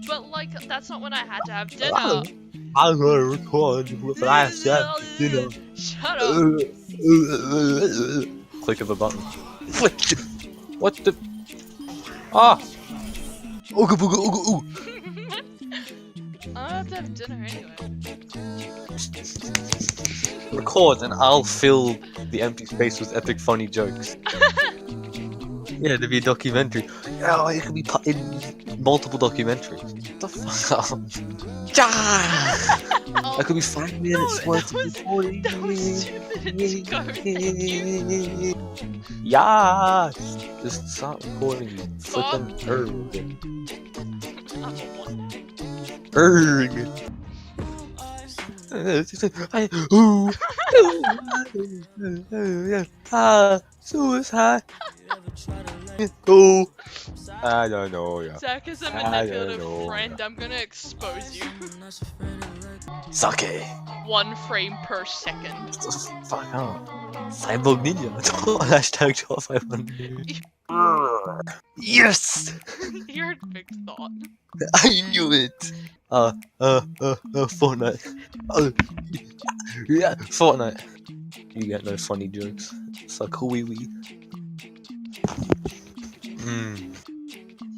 But like, that's not when I had to have dinner. I'm gonna record with last dinner. Shut up. Click of a button. What the? Ah! Ooga booga ooga ooh! I have to have dinner anyway. Record and I'll fill the empty space with epic funny jokes. Yeah, to be a documentary. Oh, it could be put in multiple documentaries. What the fuck? Oh, That could be 5 minutes worth of recording. that was stupid. Yeah! Just start recording, you flippin' erg. Erg! Suicide! Oh! I don't know, yeah. Zach is a manipulative friend. I'm gonna expose you. Sake! 1 frame per second. Fuck out. Cyborg Ninja. Hashtag top 500. Yes! You're a big thought. I knew it! Fortnite. Yeah, Fortnite. You get no funny jokes. Suck a wee wee.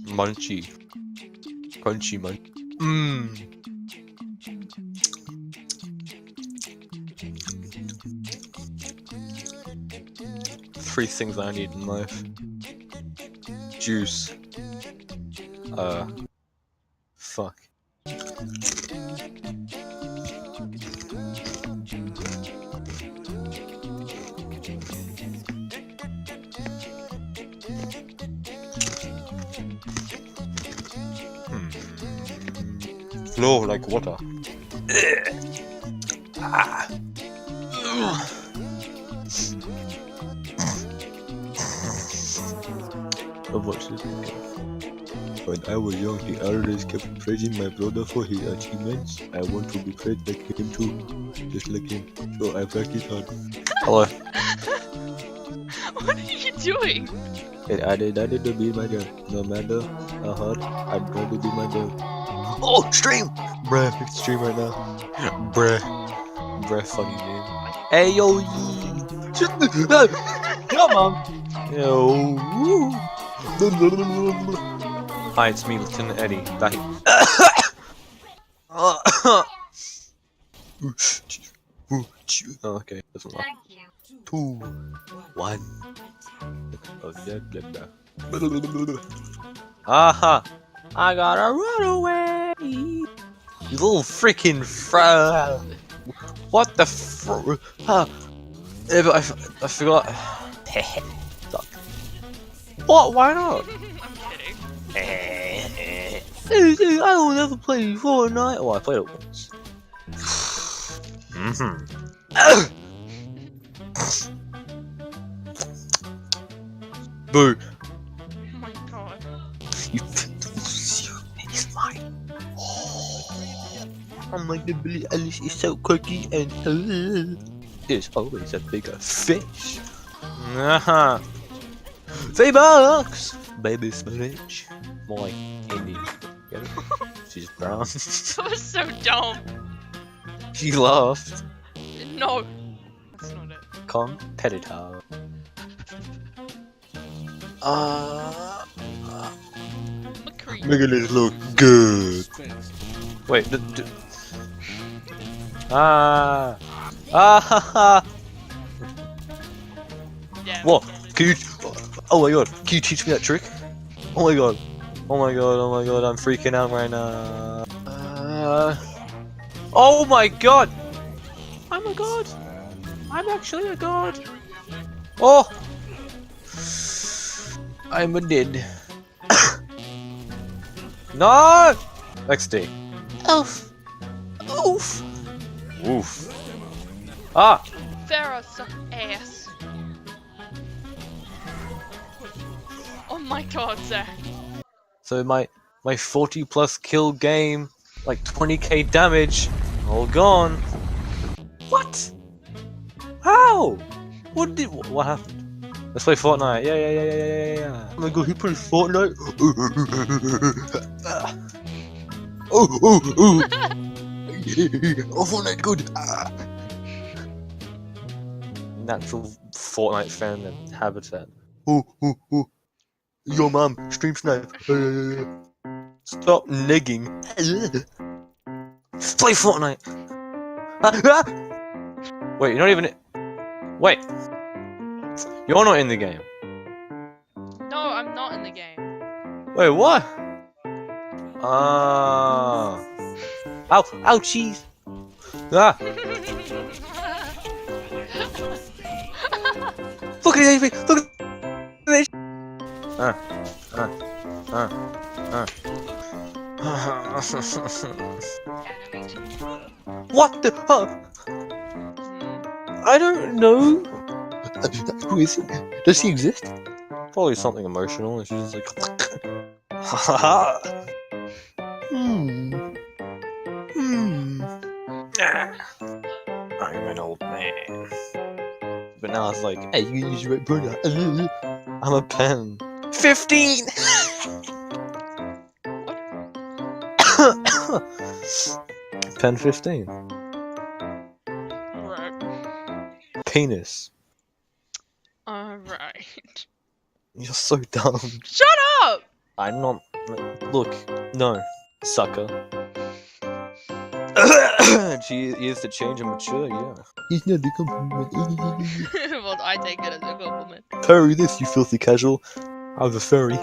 Munchy. Crunchy munch. Three things I need in life. Juice. Fuck. Flow like water. Overwatch is when I was young, the elders kept praising my brother for his achievements. I want to be praised like him too, just like him. So I practice hard. Hello. What are you doing? I did to be my job. No matter how hard, I'm going to be my job. Oh, stream! Bruh, it's stream right now. Bruh, funny name. Hey yo, come on. Yo. Hi, it's me, Lieutenant Eddie. Oh, okay, doesn't work. 2, 1. Oh, Aha! I gotta run away! You little freaking what the I forgot. Suck. What? Why not? I'm kidding. I will never play Fortnite. Oh, I played it once. Boo. Oh my god. You it's mine. Oh my god, Billy Ellis is so quirky and there's always a bigger fish. $3! Baby spinach. More like Indian. Get it? She's brown. That was so dumb. She laughed. No. That's not it. Competitor. Making this look good. Wait, Yeah. What? Can you? Oh my god! Can you teach me that trick? Oh my god! Oh my god! Oh my god! I'm freaking out right now. Oh my god! I'm a god! I'm actually a god! Oh! I'm a dead. No! XD. Oof. Oof. Oof. Ah! Pharaoh suck ass. Oh my god, Zach. So my 40+ kill game, like 20k damage, all gone. What? How? What happened? Let's play Fortnite. Yeah. Oh my god, who plays Fortnite? Oh, Fortnite good. Natural Fortnite fan and habitat. Oh. Yo, mom, stream snipe. Stop negging. Play Fortnite. Wait, you're not even. Wait. You're not in the game. No, I'm not in the game. Wait, what? Ah. Ouchies. Ah. Look at it, look at it. What the? I don't know. Who is he? Does he exist? Probably something emotional. And she's just like, I'm an old man. But now it's like, hey, you use your right pronoun. I'm a pen. 15. Pen 15. Right. Penis. Alright. You're so dumb. Shut up! I'm not. Look, no, sucker. He is to change and mature, yeah. He's not a compliment. Well, I take it as a compliment. Furry this, you filthy casual. I was a furry.